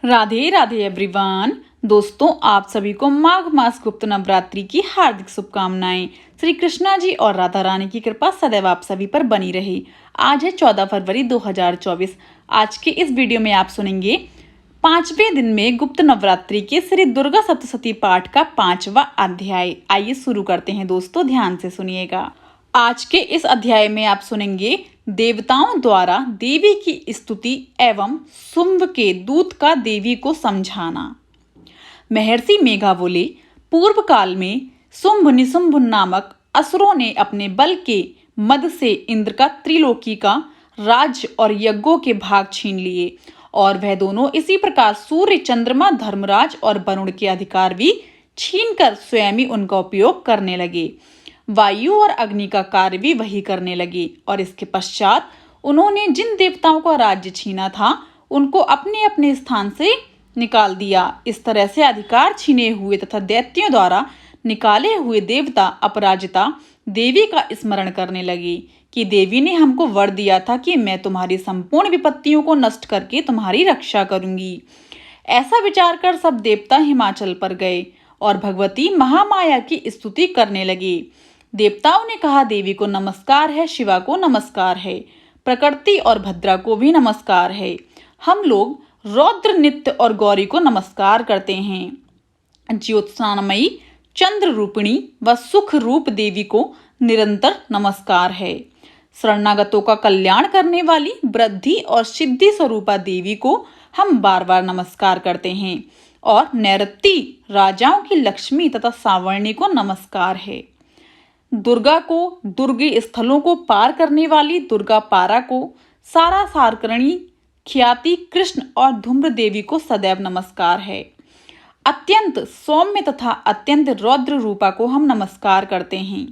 Radhe Radhe everyone. दोस्तों, आप सभी को माघ मास गुप्त नवरात्रि की हार्दिक शुभकामनाएं। श्री कृष्णा जी और राधा रानी की कृपा सदैव आप सभी पर बनी रहे। आज है 14 फरवरी 2024। आज के इस वीडियो में आप सुनेंगे 5वें दिन में गुप्त नवरात्रि के श्री दुर्गा सप्तशती पाठ का 5वां अध्याय। आइए शुरू करते हैं दोस्तों, ध्यान से सुनिएगा। आज के इस अध्याय में आप सुनेंगे देवताओं द्वारा देवी की स्तुति एवं शुंभ के दूत का देवी को समझाना। महर्षि मेघा बोले, पूर्व काल में शुंभ निशुंभ नामक असुरों ने अपने बल के मद से इंद्र का त्रिलोकी का राज्य और यज्ञों के भाग छीन लिए और वह दोनों इसी प्रकार सूर्य, चंद्रमा, धर्मराज और वरुण के अधिकार भी छीनकर स्वयं ही उनका उपयोग करने लगे। वायु और अग्नि का कार्य भी वही करने लगे और इसके पश्चात उन्होंने जिन देवताओं का राज्य छीना था उनको अपने अपने स्थान से निकाल दिया। इस तरह से अधिकार छीने हुए तथा दैत्यों द्वारा निकाले हुए देवता अपराजिता देवी का स्मरण करने लगे कि देवी ने हमको वर दिया था कि मैं तुम्हारी संपूर्ण विपत्तियों को नष्ट करके तुम्हारी रक्षा करूंगी। ऐसा विचार कर सब देवता हिमाचल पर गए और भगवती महामाया की स्तुति करने लगे। देवताओं ने कहा, देवी को नमस्कार है, शिवा को नमस्कार है, प्रकृति और भद्रा को भी नमस्कार है। हम लोग रौद्र नित्य और गौरी को नमस्कार करते हैं। ज्योत्सानमयी, चंद्र रूपिणी व सुख रूप देवी को निरंतर नमस्कार है। शरणागतों का कल्याण करने वाली वृद्धि और सिद्धि स्वरूपा देवी को हम बार बार नमस्कार करते हैं। और नैऋत्य राजाओं की लक्ष्मी तथा सावर्णी को नमस्कार है। दुर्गा को, दुर्गे स्थलों को पार करने वाली दुर्गा पारा को, सारा सारकर्णी, ख्याति, कृष्ण और धूम्र देवी को सदैव नमस्कार है। अत्यंत सौम्य तथा अत्यंत रौद्र रूपा को हम नमस्कार करते हैं।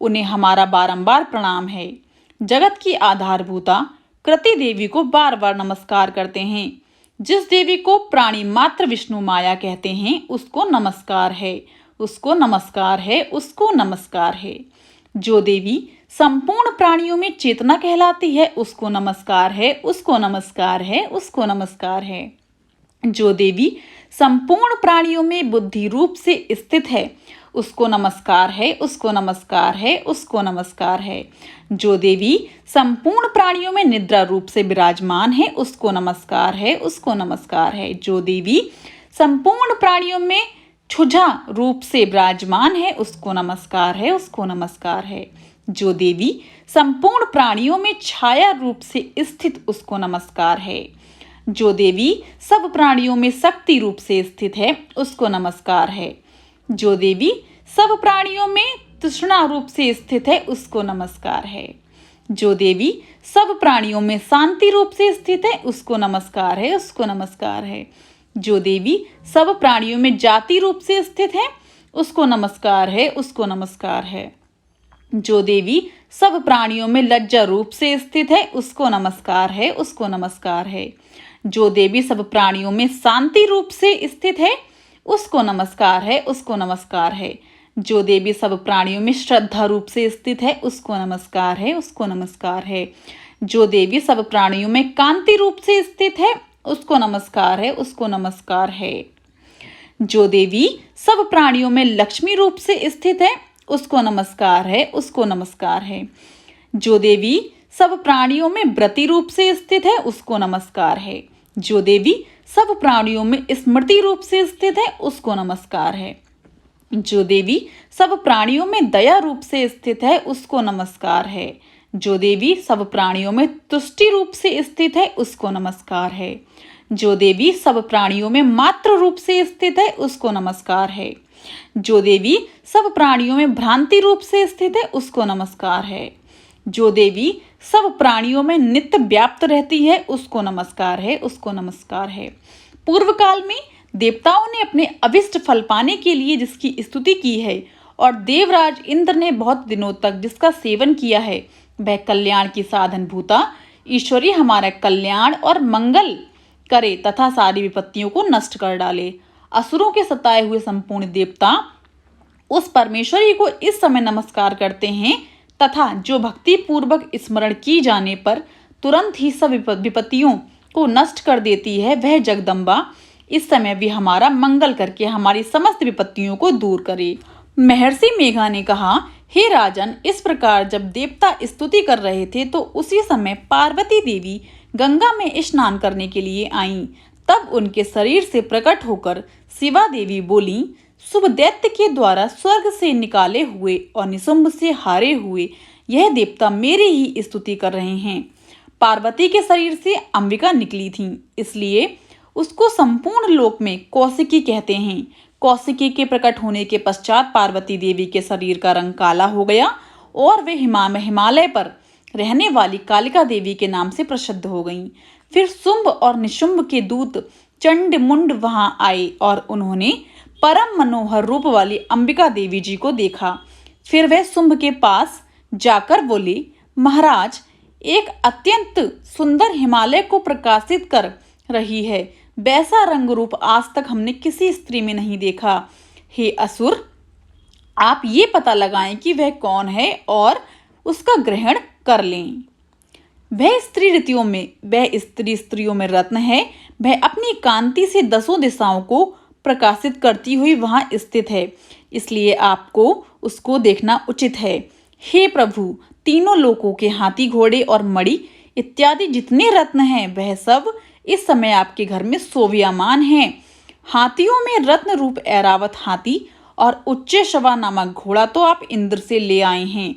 उन्हें हमारा बारंबार प्रणाम है। जगत की आधारभूता कृति देवी को बार बार नमस्कार करते हैं। जिस देवी को प्राणी मात्र विष्णु माया कहते हैं उसको नमस्कार है, उसको नमस्कार है, उसको नमस्कार है। जो देवी संपूर्ण प्राणियों में चेतना कहलाती है उसको नमस्कार है, उसको नमस्कार है, उसको नमस्कार है। जो देवी संपूर्ण प्राणियों में बुद्धि रूप से स्थित है उसको नमस्कार है, उसको नमस्कार है, उसको नमस्कार है। जो देवी संपूर्ण प्राणियों में निद्रा रूप से विराजमान है उसको नमस्कार है, उसको नमस्कार है। जो देवी संपूर्ण प्राणियों में छुझा रूप से विराजमान है उसको नमस्कार है, उसको नमस्कार है। जो देवी संपूर्ण प्राणियों में छाया रूप से स्थित उसको नमस्कार है। जो देवी सब प्राणियों में शक्ति रूप से स्थित है उसको नमस्कार है। जो देवी सब प्राणियों में तृष्णा रूप से स्थित है उसको नमस्कार है। जो देवी सब प्राणियों में शांति रूप से स्थित है उसको नमस्कार है, उसको नमस्कार है। जो देवी सब प्राणियों में जाति रूप से स्थित है उसको नमस्कार है, उसको नमस्कार है। जो देवी सब प्राणियों में लज्जा रूप से स्थित है उसको नमस्कार है, उसको नमस्कार है। जो देवी सब प्राणियों में शांति रूप से स्थित है उसको नमस्कार है, उसको नमस्कार है। जो देवी सब प्राणियों में श्रद्धा रूप से स्थित है उसको नमस्कार है, उसको नमस्कार है। जो देवी सब प्राणियों में कांति रूप से स्थित है उसको नमस्कार है, उसको नमस्कार है। जो देवी सब प्राणियों में लक्ष्मी रूप से स्थित है उसको नमस्कार है, उसको नमस्कार है। जो देवी सब प्राणियों में व्रती रूप से स्थित है उसको नमस्कार है। जो देवी सब प्राणियों में स्मृति रूप से स्थित है उसको नमस्कार है। जो देवी सब प्राणियों में दया रूप से स्थित है उसको नमस्कार है। जो देवी सब प्राणियों में तुष्टि रूप से स्थित है उसको नमस्कार है। जो देवी सब प्राणियों में मात्र रूप से स्थित है उसको नमस्कार है। जो देवी सब प्राणियों में भ्रांति रूप से स्थित है उसको नमस्कार है। जो देवी सब प्राणियों में नित्य व्याप्त रहती है उसको नमस्कार है, उसको नमस्कार है। पूर्व काल में देवताओं ने अपने अभिष्ट फल पाने के लिए जिसकी स्तुति की है और देवराज इंद्र ने बहुत दिनों तक जिसका सेवन किया है वह कल्याण की साधन भूता ईश्वरी हमारा कल्याण और मंगल करे तथा सारी विपत्तियों को नष्ट कर डाले। असुरों के सताए हुए संपूर्ण देवता उस परमेश्वरी को इस समय नमस्कार करते हैं तथा जो भक्ति पूर्वक स्मरण की जाने पर तुरंत ही सब विपत्तियों को नष्ट कर देती है वह जगदम्बा इस समय भी हमारा मंगल करके हमारी समस्त विपत्तियों को दूर करे। महर्षि मेघा ने कहा, हे राजन, इस प्रकार जब देवता स्तुति कर रहे थे तो उसी समय पार्वती देवी गंगा में स्नान करने के लिए आईं। तब उनके शरीर से प्रकट होकर शिवा देवी बोली, शुभ दैत्य के द्वारा स्वर्ग से निकाले हुए और निशुंभ से हारे हुए यह देवता मेरी ही स्तुति कर रहे हैं। पार्वती के शरीर से अंबिका निकली थी, इसलिए उसको संपूर्ण लोक में कौशिकी कहते हैं। कौशिकी के प्रकट होने के पश्चात पार्वती देवी के शरीर का रंग काला हो गया और वे हिमालय पर रहने वाली कालिका देवी के नाम से प्रसिद्ध हो गईं। फिर शुंभ और निशुंभ के दूत चंड मुंड वहां आए और उन्होंने परम मनोहर रूप वाली अंबिका देवी जी को देखा। फिर वह शुंभ के पास जाकर बोले, महाराज, एक अत्यंत सुंदर हिमालय को प्रकाशित कर रही है, वैसा रंग रूप आज तक हमने किसी स्त्री में नहीं देखा। हे असुर, आप ये पता लगाएं कि वह कौन है और उसका ग्रहण कर लें। वह स्त्रियों में रत्न है। वह अपनी कांति से 10 दिशाओं को प्रकाशित करती हुई वहां स्थित है, इसलिए आपको उसको देखना उचित है। हे प्रभु, तीनों लोकों के हाथी, घोड़े और मणि इत्यादि जितने रत्न हैं वह सब इस समय आपके घर में शोभियामान हैं। हाथियों में रत्न रूप ऐरावत हाथी और उच्चैःश्रवा नामक घोड़ा तो आप इंद्र से ले आए हैं।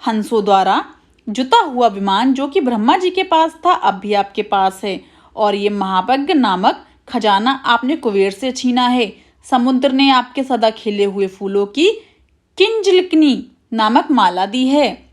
हंसों द्वारा जुता हुआ विमान जो कि ब्रह्मा जी के पास था अब भी आपके पास है, और ये महाभाग्य नामक खजाना आपने कुबेर से छीना है। समुद्र ने आपके सदा खिले हुए फूलों की किंजलिकनी नामक माला दी है।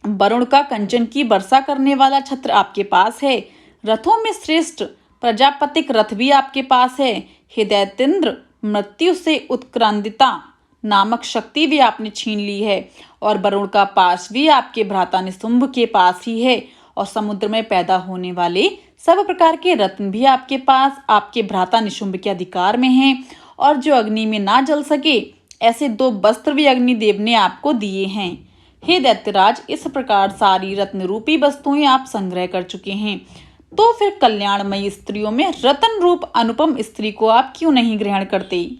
वरुण का कंचन की वर्षा करने वाला छत्र आपके पास है। रथों में श्रेष्ठ प्रजापतिक रथ भी आपके पास है। हे दैत्येंद्र, मृत्यु से उत्क्रांदिता नामक शक्ति भी आपने छीन ली है, और वरुण का पास भी आपके भ्राता निशुंभ के पास ही है, और समुद्र में पैदा होने वाले सब प्रकार के रत्न भी आपके पास आपके भ्राता निशुंभ के अधिकार में हैं, और जो अग्नि में ना जल सके ऐसे 2 वस्त्र भी अग्निदेव ने आपको दिए हैं। हे दैत्यराज, इस प्रकार सारी रत्न रूपी वस्तुएं आप संग्रह कर चुके हैं, तो फिर कल्याणमयी स्त्रियों में रतन रूप अनुपम स्त्री को आप क्यों नहीं ग्रहण करते?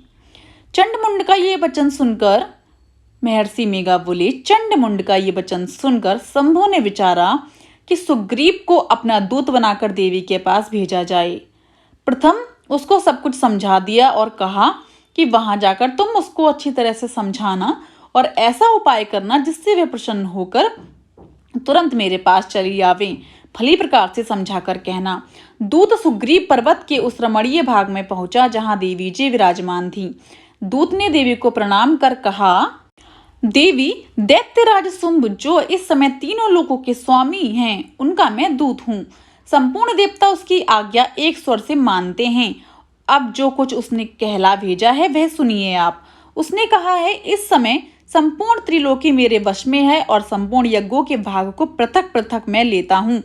चंडमुंड का ये वचन सुनकर महर्षि मेघा बोले, चंडमुंड का ये वचन सुनकर शंभु ने विचारा कि सुग्रीव को अपना दूत बनाकर देवी के पास भेजा जाए। प्रथम उसको सब कुछ समझा दिया और कहा कि वहां जाकर तुम उसको अच्छी तरह से समझाना और ऐसा उपाय करना जिससे वे प्रसन्न होकर तुरंत मेरे पास चली आवे। भली प्रकार से समझाकर कहना। दूत सुग्रीव पर्वत के उस रमणीय भाग में पहुंचा जहां देवी जी विराजमान थी। दूत ने देवी को प्रणाम कर कहा, देवी, दैत्यराज शुंभ जो इस समय तीनों लोकों के स्वामी हैं, उनका मैं दूत हूँ। संपूर्ण देवता उसकी आज्ञा एक स्वर से मानते हैं। अब जो कुछ उसने कहला भेजा है वह सुनिए आप। उसने कहा है, इस समय संपूर्ण त्रिलोकी मेरे वश में है और संपूर्ण यज्ञों के भाग को पृथक पृथक मैं लेता हूँ।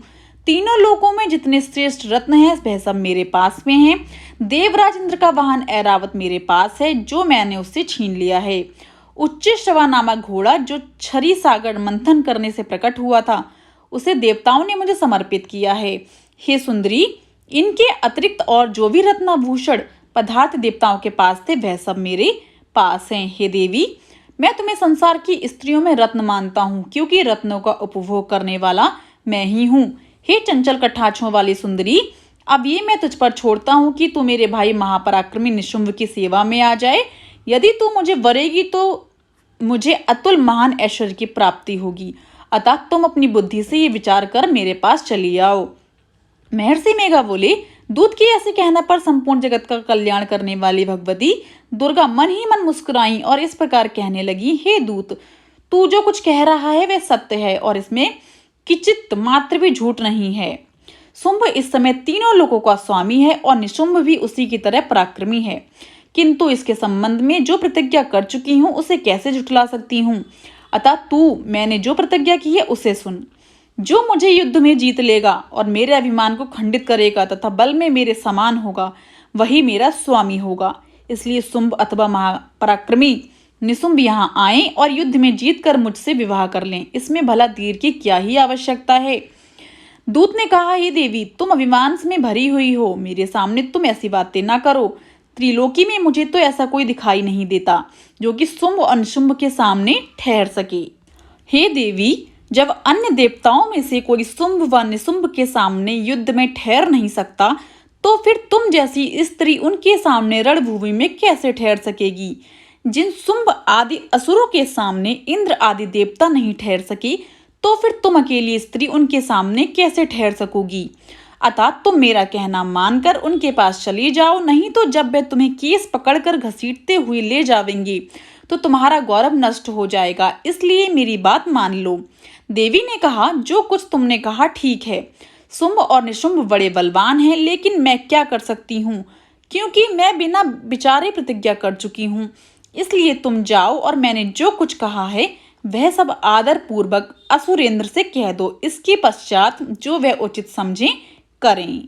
तीनों लोकों में जितने श्रेष्ठ रत्न हैं वह सब मेरे पास में हैं। देवराज इंद्र का वाहन ऐरावत मेरे पास है जो मैंने उससे छीन लिया है। उच्चैःश्रवा नामक घोड़ा जो छरी सागर मंथन करने से प्रकट हुआ था उसे देवताओं ने मुझे समर्पित किया है। हे सुंदरी, इनके अतिरिक्त और जो भी रत्नाभूषण पदार्थ देवताओं के पास थे वह सब मेरे पास हैं। हे देवी, मैं तुम्हें संसार की स्त्रियों में रत्न मानता हूँ क्योंकि रत्नों का उपभोग करने वाला मैं ही हूँ। हे चंचल कटाक्षों वाली सुंदरी, अब ये मैं तुझ पर छोड़ता हूँ कि तू मेरे भाई महापराक्रमी निशुंभ की सेवा में आ जाए। यदि तू मुझे वरेगी तो मुझे अतुल महान ऐश्वर्य की प्राप्ति होगी। अतः तुम अपनी बुद्धि से ये विचार कर मेरे पास चली आओ। महर्षि मेघा बोले, दूत के ऐसे कहने पर संपूर्ण जगत का कल्याण करने वाली भगवती दुर्गा मन ही मन मुस्कुराई और इस प्रकार कहने लगी, हे दूत, तू जो कुछ कह रहा है वह सत्य है और इसमें किंचित मात्र भी झूठ नहीं है। शुंभ इस समय तीनों लोकों का स्वामी है और निशुंभ भी उसी की तरह पराक्रमी है, किंतु इसके संबंध में जो प्रतिज्ञा कर चुकी हूँ उसे कैसे झुठला सकती हूँ। अतः तू मैंने जो प्रतिज्ञा की है उसे सुन। जो मुझे युद्ध में जीत लेगा और मेरे अभिमान को खंडित करेगा तथा बल में मेरे समान होगा वही मेरा स्वामी होगा। इसलिए शुंभ अथवा महापराक्रमी निशुंभ यहाँ आए और युद्ध में जीत कर मुझसे विवाह कर लें। इसमें भला धीर की क्या ही आवश्यकता है। दूत ने कहा, हे देवी, तुम अभिमान में भरी हुई हो, मेरे सामने तुम ऐसी बातें ना करो। त्रिलोकी में मुझे तो ऐसा कोई दिखाई नहीं देता जो कि शुंभ और निशुंभ के सामने ठहर सके। हे देवी, जब अन्य देवताओं में से कोई शुंभ व निशुंभ के सामने युद्ध में ठहर नहीं सकता, तो फिर तुम जैसी स्त्री उनके सामने रणभूमि में कैसे ठहर सकेगी? जिन शुंभ आदि असुरों के सामने इंद्र आदि देवता नहीं ठहर सके, तो फिर तुम अकेली स्त्री उनके सामने कैसे ठहर सकोगी? अतः तुम मेरा कहना मानकर उनके पास चली जाओ, नहीं तो जब वे तुम्हें केस पकड़कर घसीटते हुए ले जावेंगे तो तुम्हारा गौरव नष्ट हो जाएगा, इसलिए मेरी बात मान लो। देवी ने कहा, जो कुछ तुमने कहा ठीक है। शुंभ और निशुंभ बड़े बलवान हैं, लेकिन मैं क्या कर सकती हूँ, क्योंकि मैं बिना विचारे प्रतिज्ञा कर चुकी हूँ। इसलिए तुम जाओ और मैंने जो कुछ कहा है वह सब आदर पूर्वक असुरेंद्र से कह दो। इसके पश्चात जो वह उचित समझें करें।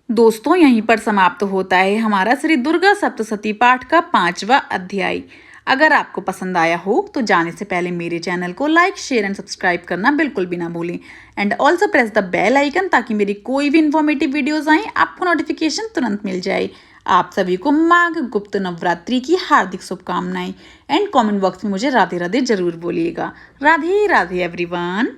दोस्तों, यहीं पर समाप्त होता है हमारा श्री दुर्गा सप्तशती पाठ का 5वां अध्याय। अगर आपको पसंद आया हो तो जाने से पहले मेरे चैनल को लाइक, शेयर एंड सब्सक्राइब करना बिल्कुल भी ना भूलें। And also press the bell icon, ताकि मेरी कोई भी इन्फॉर्मेटिव वीडियोस आए आपको नोटिफिकेशन तुरंत मिल जाए। आप सभी को माघ गुप्त नवरात्रि की हार्दिक शुभकामनाएं। एंड कमेंट बॉक्स में मुझे राधे राधे जरूर बोलिएगा। राधे राधे एवरीवन।